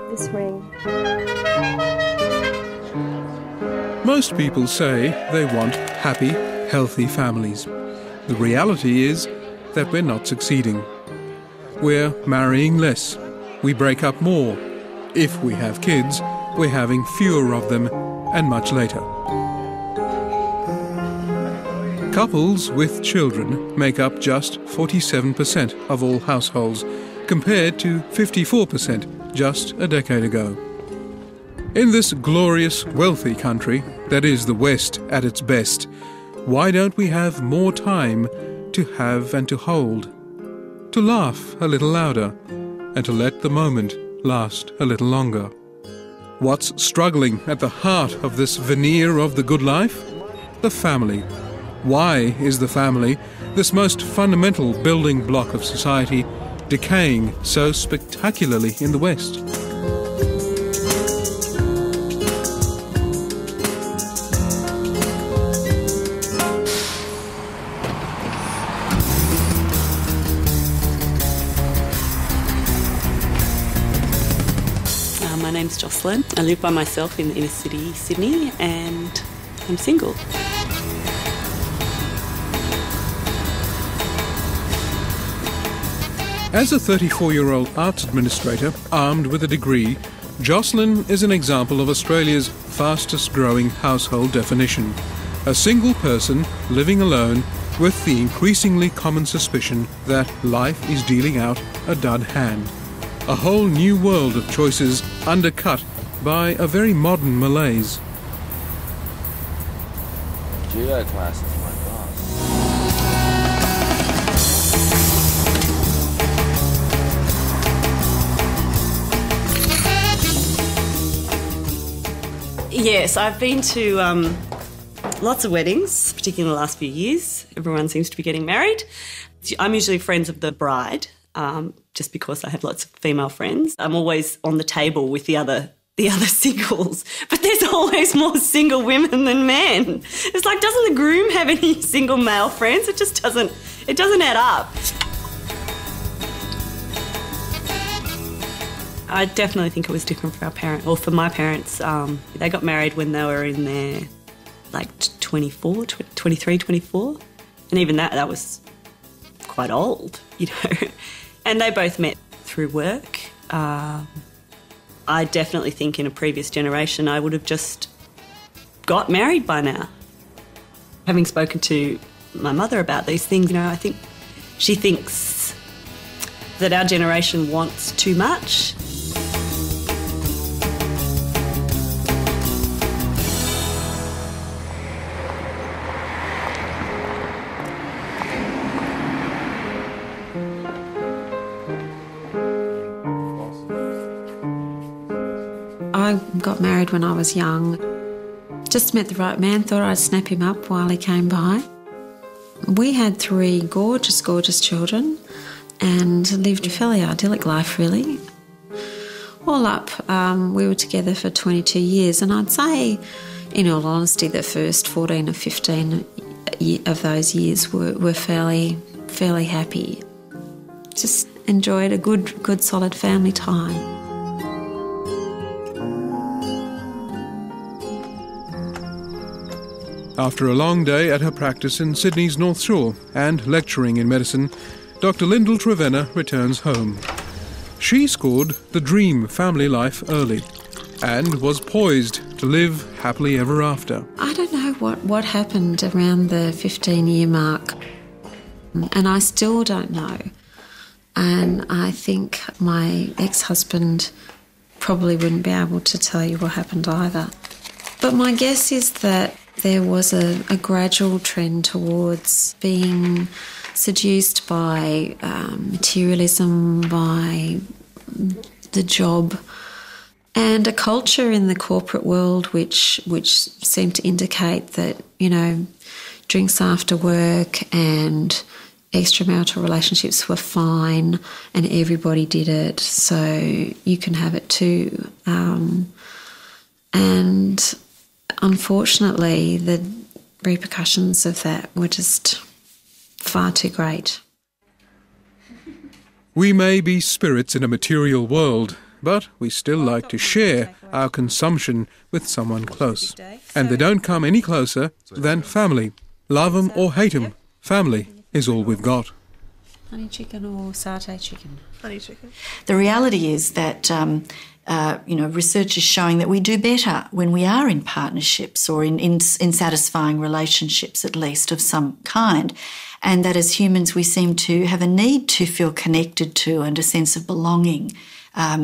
get this ring. Most people say they want happy, healthy families. The reality is that we're not succeeding. We're marrying less. We break up more. If we have kids, we're having fewer of them and much later. Couples with children make up just 47% of all households, compared to 54% just a decade ago. In this glorious, wealthy country that is the West at its best, why don't we have more time to have and to hold, to laugh a little louder, and to let the moment last a little longer? What's struggling at the heart of this veneer of the good life? The family. Why is the family, this most fundamental building block of society, decaying so spectacularly in the West? My name's Jocelyn. I live by myself in the inner city, Sydney, and I'm single. As a 34-year-old arts administrator armed with a degree, Jocelyn is an example of Australia's fastest-growing household definition. A single person living alone with the increasingly common suspicion that life is dealing out a dud hand. A whole new world of choices undercut by a very modern malaise. Judo class is my class. Yes, I've been to lots of weddings, particularly in the last few years. Everyone seems to be getting married. I'm usually friends of the bride, just because I have lots of female friends. I'm always on the table with the other singles, but there's always more single women than men. It's like, doesn't the groom have any single male friends? It just doesn't add up. I definitely think it was different for our parents, or for my parents. They got married when they were in their, 23, 24. And even that was quite old, And they both met through work. I definitely think in a previous generation I would have just got married by now. Having spoken to my mother about these things, I think she thinks that our generation wants too much. I got married when I was young. Just met the right man, thought I'd snap him up while he came by. We had 3 gorgeous, gorgeous children and lived a fairly idyllic life, really. All up, we were together for 22 years, and I'd say, in all honesty, the first 14 or 15 of those years were fairly happy. Just enjoyed a good solid family time. After a long day at her practice in Sydney's North Shore and lecturing in medicine, Dr. Lyndall Trevenna returns home. She scored the dream family life early and was poised to live happily ever after. I don't know what happened around the 15-year mark, and I still don't know. And I think my ex-husband probably wouldn't be able to tell you what happened either. But my guess is that there was a gradual trend towards being seduced by materialism, by the job, and a culture in the corporate world which seemed to indicate that, drinks after work and extramarital relationships were fine and everybody did it, so you can have it too. And unfortunately, the repercussions of that were just far too great. We may be spirits in a material world, but we still like to share our consumption with someone close. And they don't come any closer than family. Love 'em or hate 'em, family is all we've got. Honey chicken or satay chicken? Honey chicken. The reality is that research is showing that we do better when we are in partnerships or in satisfying relationships, at least of some kind, and that as humans we seem to have a need to feel connected to and a sense of belonging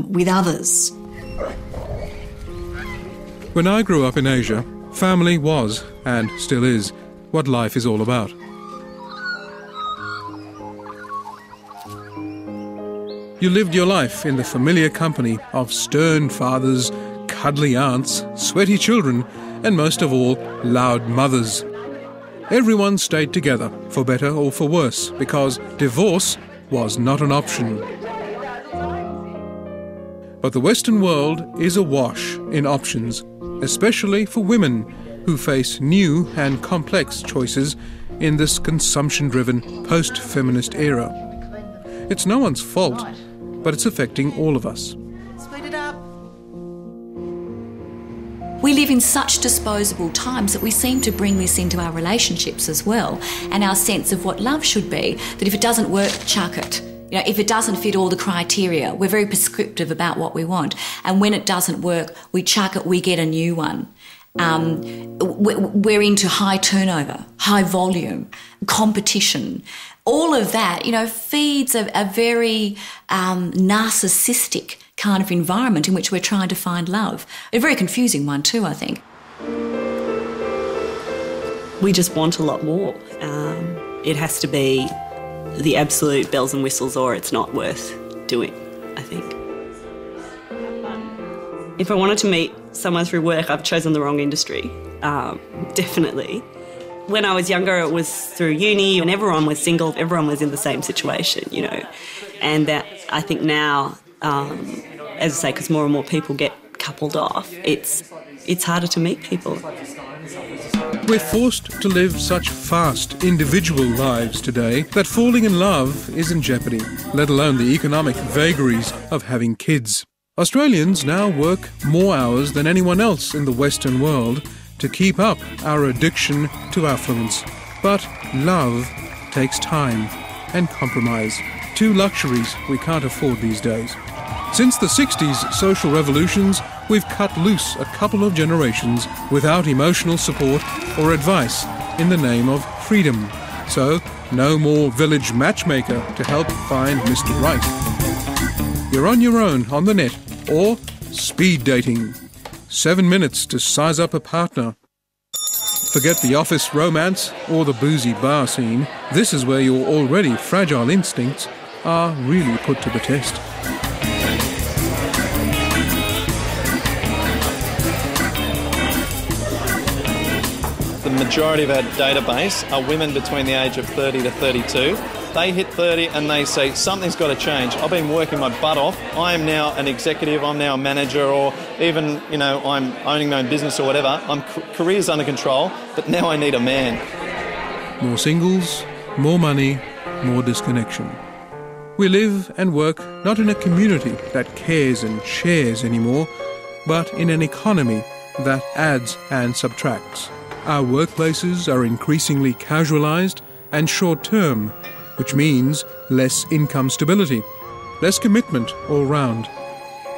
with others. When I grew up in Asia, family was, and still is, what life is all about. You lived your life in the familiar company of stern fathers, cuddly aunts, sweaty children, and most of all, loud mothers. Everyone stayed together, for better or for worse, because divorce was not an option. But the Western world is awash in options, especially for women who face new and complex choices in this consumption-driven, post-feminist era. It's no one's fault, but it's affecting all of us. Split it up. We live in such disposable times that we seem to bring this into our relationships as well, and our sense of what love should be, that if it doesn't work, chuck it. You know, if it doesn't fit all the criteria, we're very prescriptive about what we want. And when it doesn't work, we chuck it, we get a new one. We're into high turnover, high volume, competition. All of that, feeds a very narcissistic kind of environment in which we're trying to find love. A very confusing one too, I think. We just want a lot more. It has to be the absolute bells and whistles or it's not worth doing, I think. If I wanted to meet someone through work, I've chosen the wrong industry, definitely. When I was younger, it was through uni and everyone was single, everyone was in the same situation, And that I think now, as I say, because more and more people get coupled off, it's harder to meet people. We're forced to live such fast, individual lives today that falling in love is in jeopardy, let alone the economic vagaries of having kids. Australians now work more hours than anyone else in the Western world to keep up our addiction to affluence. But love takes time and compromise, two luxuries we can't afford these days. Since the 60s social revolutions, we've cut loose a couple of generations without emotional support or advice in the name of freedom. So, no more village matchmaker to help find Mr. Right. You're on your own on the net, or speed dating. 7 minutes to size up a partner. Forget the office romance or the boozy bar scene. This is where your already fragile instincts are really put to the test. The majority of our database are women between the age of 30 to 32. They hit 30 and they say, something's got to change. I've been working my butt off. I am now an executive, I'm now a manager, or even, I'm owning my own business or whatever. Career's under control, but now I need a man. More singles, more money, more disconnection. We live and work not in a community that cares and shares anymore, but in an economy that adds and subtracts. Our workplaces are increasingly casualised and short-term, which means less income stability, less commitment all round.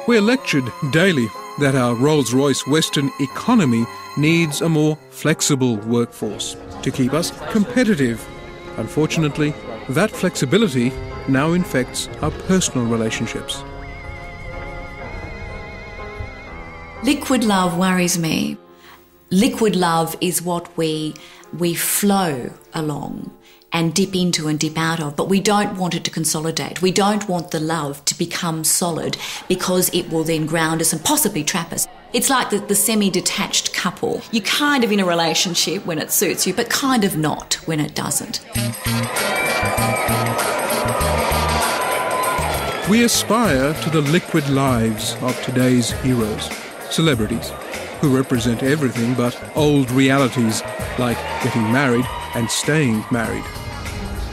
We're lectured daily that our Rolls-Royce Western economy needs a more flexible workforce to keep us competitive. Unfortunately, that flexibility now infects our personal relationships. Liquid love worries me. Liquid love is what we flow along and dip into and dip out of, but we don't want it to consolidate. We don't want the love to become solid because it will then ground us and possibly trap us. It's like the semi-detached couple. You're kind of in a relationship when it suits you, but kind of not when it doesn't. We aspire to the liquid lives of today's heroes, celebrities, who represent everything but old realities like getting married and staying married.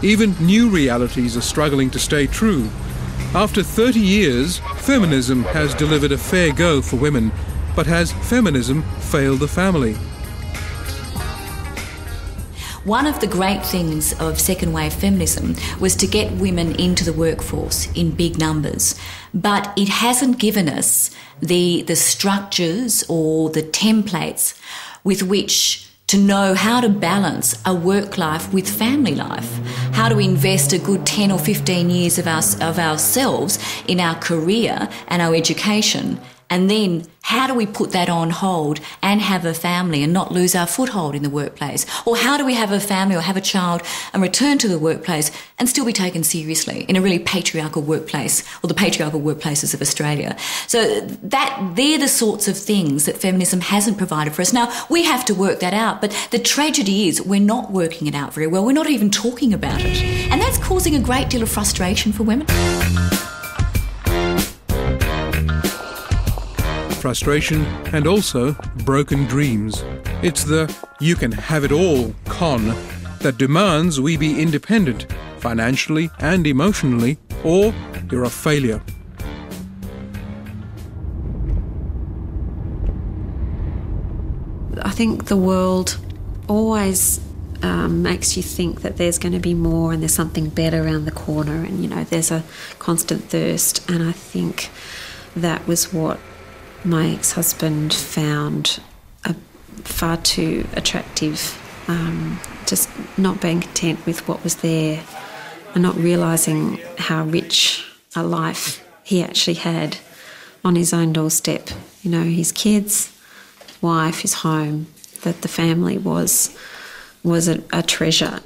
Even new realities are struggling to stay true. After 30 years, Feminism has delivered a fair go for women, but has feminism failed the family? One of the great things of second wave feminism was to get women into the workforce in big numbers, but it hasn't given us the structures or the templates with which to know how to balance a work life with family life, how to invest a good 10 or 15 years of ourselves in our career and our education, and then how do we put that on hold and have a family and not lose our foothold in the workplace? Or how do we have a family or have a child and return to the workplace and still be taken seriously in a really patriarchal workplace, or the patriarchal workplaces of Australia? So they're the sorts of things that feminism hasn't provided for us. Now, we have to work that out, but the tragedy is we're not working it out very well. We're not even talking about it. And that's causing a great deal of frustration for women. Frustration and also broken dreams. It's the "you can have it all" con that demands we be independent, financially and emotionally, or you're a failure. I think the world always makes you think that there's going to be more and there's something better around the corner, and, you know, there's a constant thirst. And I think that was what my ex-husband found far too attractive, just not being content with what was there and not realising how rich a life he actually had on his own doorstep. You know, his kids, his wife, his home, that the family was a treasure.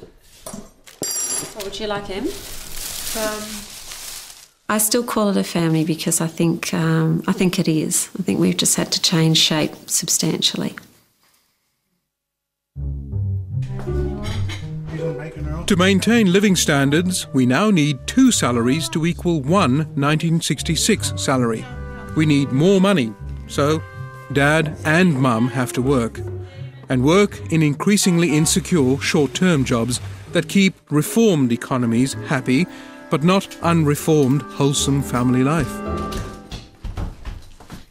What would you like, Em? I still call it a family because I think it is. I think we've just had to change shape substantially. To maintain living standards, we now need 2 salaries to equal one 1966 salary. We need more money, so Dad and Mum have to work, and work in increasingly insecure short-term jobs that keep reformed economies happy, but not unreformed, wholesome family life.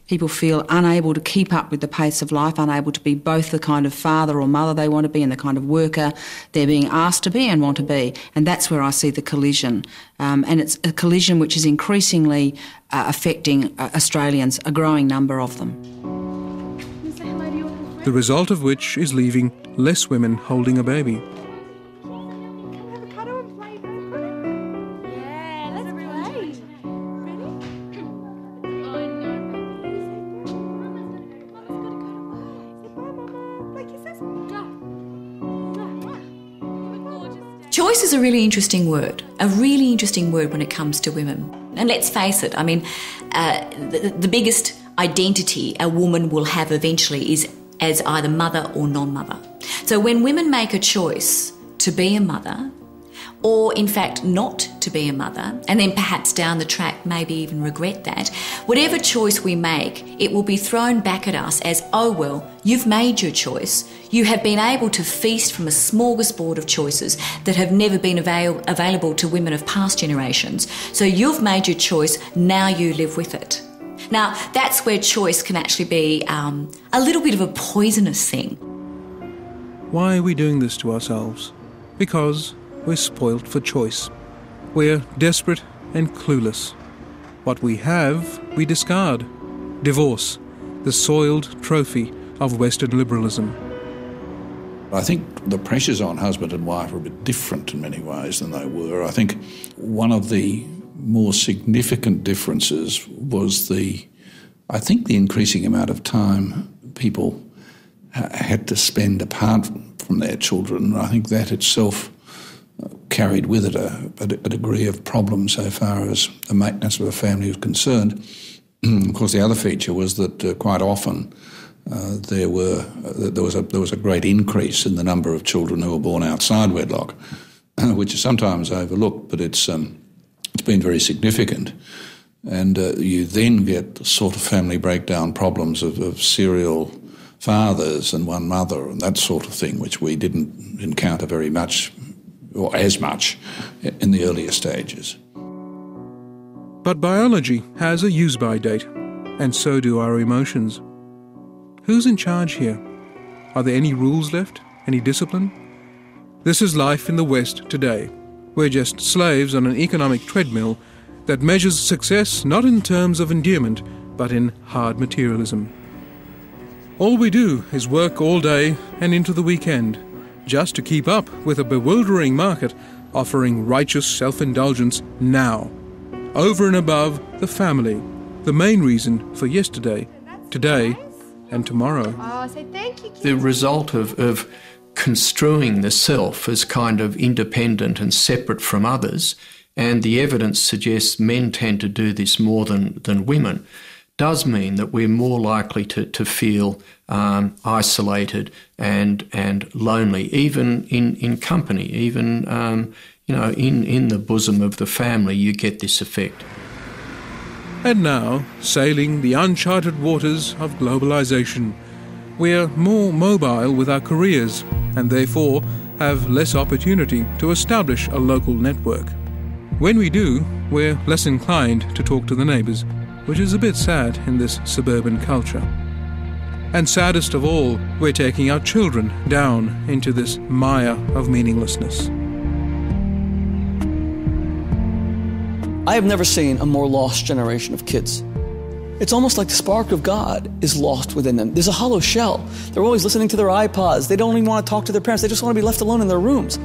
People feel unable to keep up with the pace of life, unable to be both the kind of father or mother they want to be and the kind of worker they're being asked to be and want to be. And that's where I see the collision. And it's a collision which is increasingly affecting Australians, a growing number of them. The result of which is leaving less women holding a baby. Choice is a really interesting word when it comes to women. And let's face it, I mean, the biggest identity a woman will have eventually is as either mother or non-mother. So when women make a choice to be a mother, or in fact not to be a mother, and then perhaps down the track maybe even regret that, whatever choice we make, it will be thrown back at us as, oh well, you've made your choice. You have been able to feast from a smorgasbord of choices that have never been available to women of past generations. So you've made your choice, now you live with it. Now, that's where choice can actually be a little bit of a poisonous thing. Why are we doing this to ourselves? Because we're spoilt for choice. We're desperate and clueless. What we have, we discard. Divorce, the soiled trophy of Western liberalism. I think the pressures on husband and wife are a bit different in many ways than they were. I think one of the more significant differences was the increasing amount of time people had to spend apart from their children. I think that itself carried with it a degree of problem so far as the maintenance of a family was concerned. Of course, the other feature was that quite often there was a great increase in the number of children who were born outside wedlock, which is sometimes overlooked, but it's been very significant. And you then get the sort of family breakdown problems of serial fathers and one mother and that sort of thing, which we didn't encounter very much or as much in the earlier stages. But biology has a use-by date, and so do our emotions. Who's in charge here? Are there any rules left? Any discipline? This is life in the West today. We're just slaves on an economic treadmill that measures success not in terms of endearment, but in hard materialism. All we do is work all day and into the weekend, just to keep up with a bewildering market offering righteous self-indulgence now, over and above the family, the main reason for yesterday, today, and tomorrow. The result of construing the self as kind of independent and separate from others, and the evidence suggests men tend to do this more than women, does mean that we're more likely to feel isolated and lonely, even in company, even in the bosom of the family, you get this effect. And now, sailing the uncharted waters of globalization, we're more mobile with our careers and therefore have less opportunity to establish a local network. When we do, we're less inclined to talk to the neighbours, which is a bit sad in this suburban culture. And saddest of all, we're taking our children down into this mire of meaninglessness. I have never seen a more lost generation of kids. It's almost like the spark of God is lost within them. There's a hollow shell. They're always listening to their iPods. They don't even want to talk to their parents. They just want to be left alone in their rooms.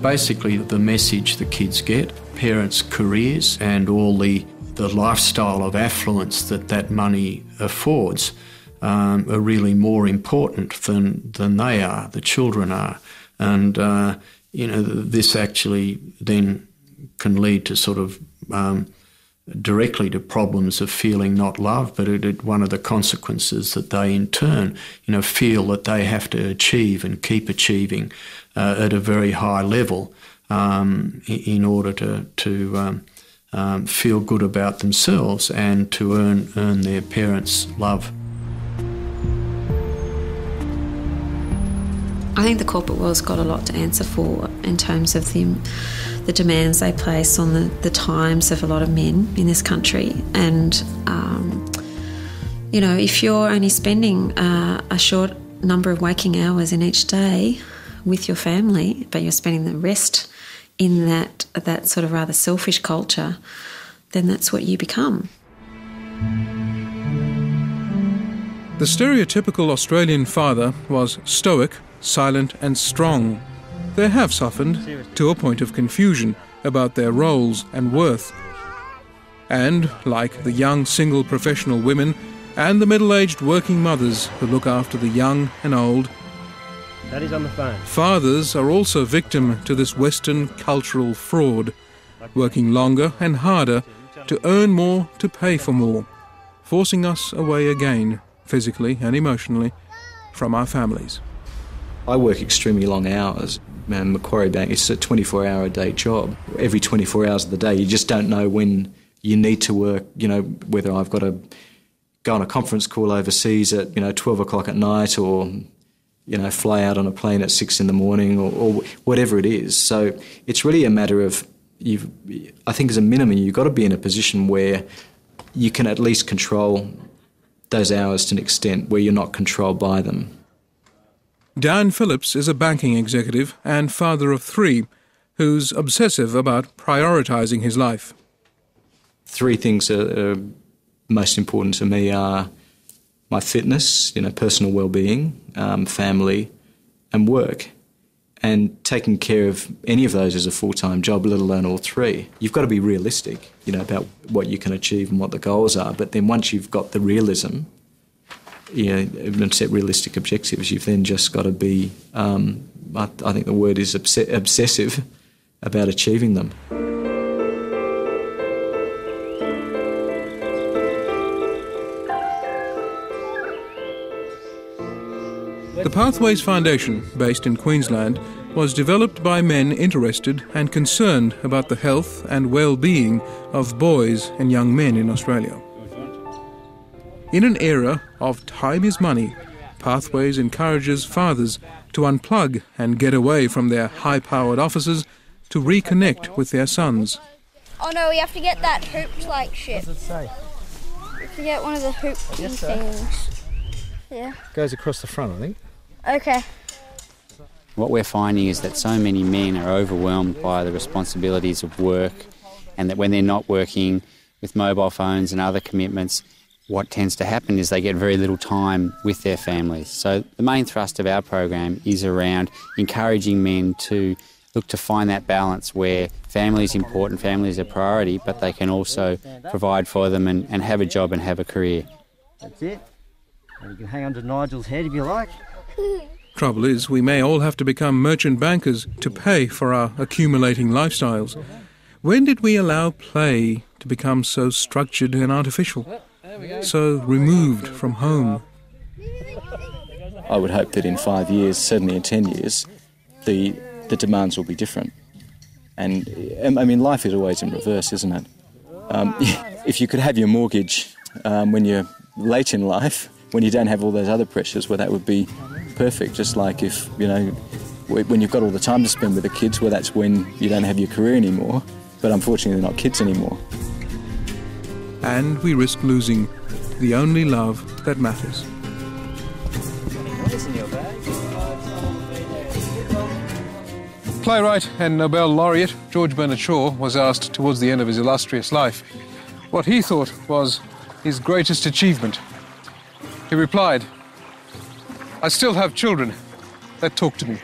Basically, the message the kids get, parents' careers and all the lifestyle of affluence that money affords are really more important than they are, the children are. And, this actually then can lead to sort of directly to problems of feeling not loved, but one of the consequences that they in turn, feel that they have to achieve and keep achieving at a very high level in order to feel good about themselves and to earn their parents' love. I think the corporate world's got a lot to answer for in terms of the demands they place on the times of a lot of men in this country. And, if you're only spending a short number of waking hours in each day with your family, but you're spending the rest in that sort of rather selfish culture, then that's what you become. The stereotypical Australian father was stoic, silent and strong. They have softened to a point of confusion about their roles and worth. And, like the young single professional women and the middle-aged working mothers who look after the young and old, Daddy's on the phone. Fathers are also victim to this Western cultural fraud, working longer and harder to earn more to pay for more, forcing us away again, physically and emotionally, from our families. I work extremely long hours. Macquarie Bank, it's a 24-hour-a-day job. Every 24 hours of the day, you just don't know when you need to work, whether I've got to go on a conference call overseas at, 12 o'clock at night or, fly out on a plane at 6 in the morning or whatever it is. So it's really a matter of, I think as a minimum, you've got to be in a position where you can at least control those hours to an extent where you're not controlled by them. Dan Phillips is a banking executive and father of 3 who's obsessive about prioritising his life. 3 things that are most important to me are my fitness, personal well-being, family and work. And taking care of any of those is a full-time job, let alone all 3. You've got to be realistic, about what you can achieve and what the goals are. But then once you've got the realism, and set realistic objectives, you've then just got to be, I think the word is obsessive about achieving them. The Pathways Foundation, based in Queensland, was developed by men interested and concerned about the health and well-being of boys and young men in Australia. In an era of time is money, Pathways encourages fathers to unplug and get away from their high-powered offices to reconnect with their sons. Oh no, we have to get that hoop-like shit. What does it say? We have to get one of the hoop-y things. Yeah. Goes across the front, I think. Okay. What we're finding is that so many men are overwhelmed by the responsibilities of work, and that when they're not working with mobile phones and other commitments, what tends to happen is they get very little time with their families. So the main thrust of our program is around encouraging men to look to find that balance where family is important, family is a priority, but they can also provide for them and have a job and have a career. That's it. And you can hang on to Nigel's head if you like. Trouble is, we may all have to become merchant bankers to pay for our accumulating lifestyles. When did we allow play to become so structured and artificial, so removed from home? I would hope that in 5 years, certainly in 10 years, the demands will be different. And I mean, life is always in reverse, isn't it? If you could have your mortgage when you're late in life, when you don't have all those other pressures, well, that would be perfect. Just like if, you know, when you've got all the time to spend with the kids, well, that's when you don't have your career anymore. But unfortunately, they're not kids anymore. And we risk losing the only love that matters. Playwright and Nobel laureate George Bernard Shaw was asked towards the end of his illustrious life what he thought was his greatest achievement. He replied, "I still have children that talk to me."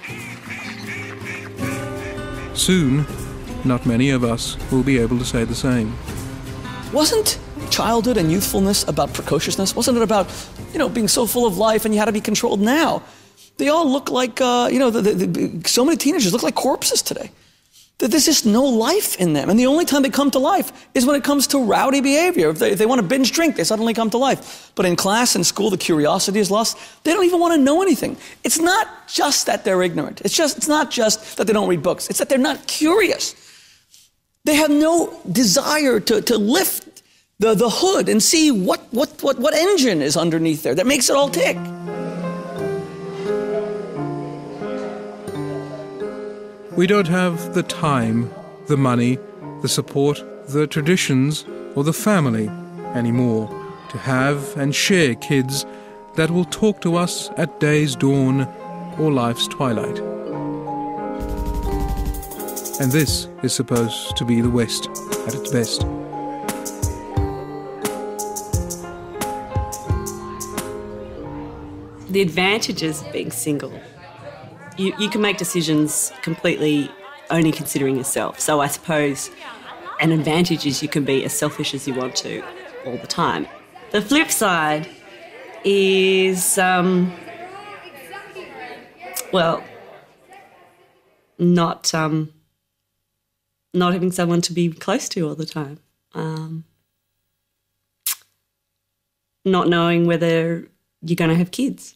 Soon, not many of us will be able to say the same. Wasn't childhood and youthfulness about precociousness? Wasn't it about, being so full of life and you had to be controlled? Now, they all look like, so many teenagers look like corpses today. There's just no life in them. And the only time they come to life is when it comes to rowdy behavior. If they want to binge drink, they suddenly come to life. But in class and school, the curiosity is lost. They don't even want to know anything. It's not just that they're ignorant. It's not just that they don't read books. It's that they're not curious. They have no desire to lift the hood and see what engine is underneath there that makes it all tick. We don't have the time, the money, the support, the traditions, or the family anymore to have and share kids that will talk to us at day's dawn or life's twilight. And this is supposed to be the West at its best. The advantages of being single. You can make decisions completely only considering yourself. So I suppose an advantage is you can be as selfish as you want to all the time. The flip side is, not having someone to be close to all the time. Not knowing whether you're going to have kids.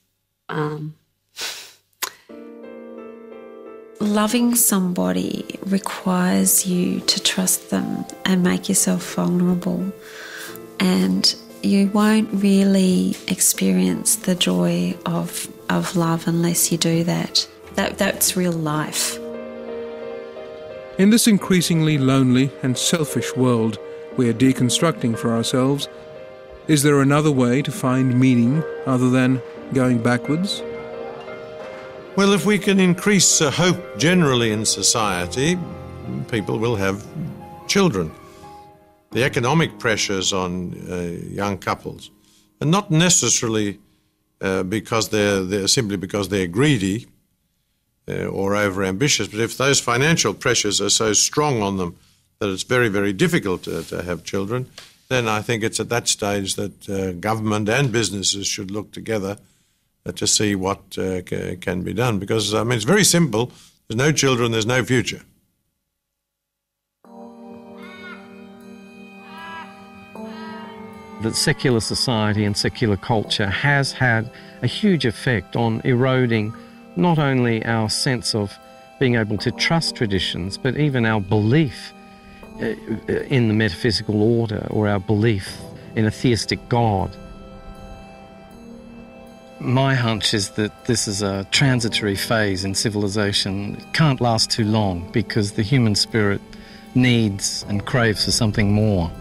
Loving somebody requires you to trust them and make yourself vulnerable, and you won't really experience the joy of love unless you do that. That's real life. In this increasingly lonely and selfish world we are deconstructing for ourselves, is there another way to find meaning other than going backwards? Well, if we can increase hope generally in society, people will have children. The economic pressures on young couples are not necessarily because they're simply because they're greedy or over-ambitious, but if those financial pressures are so strong on them that it's very, very difficult to have children, then I think it's at that stage that government and businesses should look together to see what can be done. Because, it's very simple. There's no children, there's no future. That secular society and secular culture has had a huge effect on eroding not only our sense of being able to trust traditions, but even our belief in the metaphysical order or our belief in a theistic God. My hunch is that this is a transitory phase in civilization. It can't last too long because the human spirit needs and craves for something more.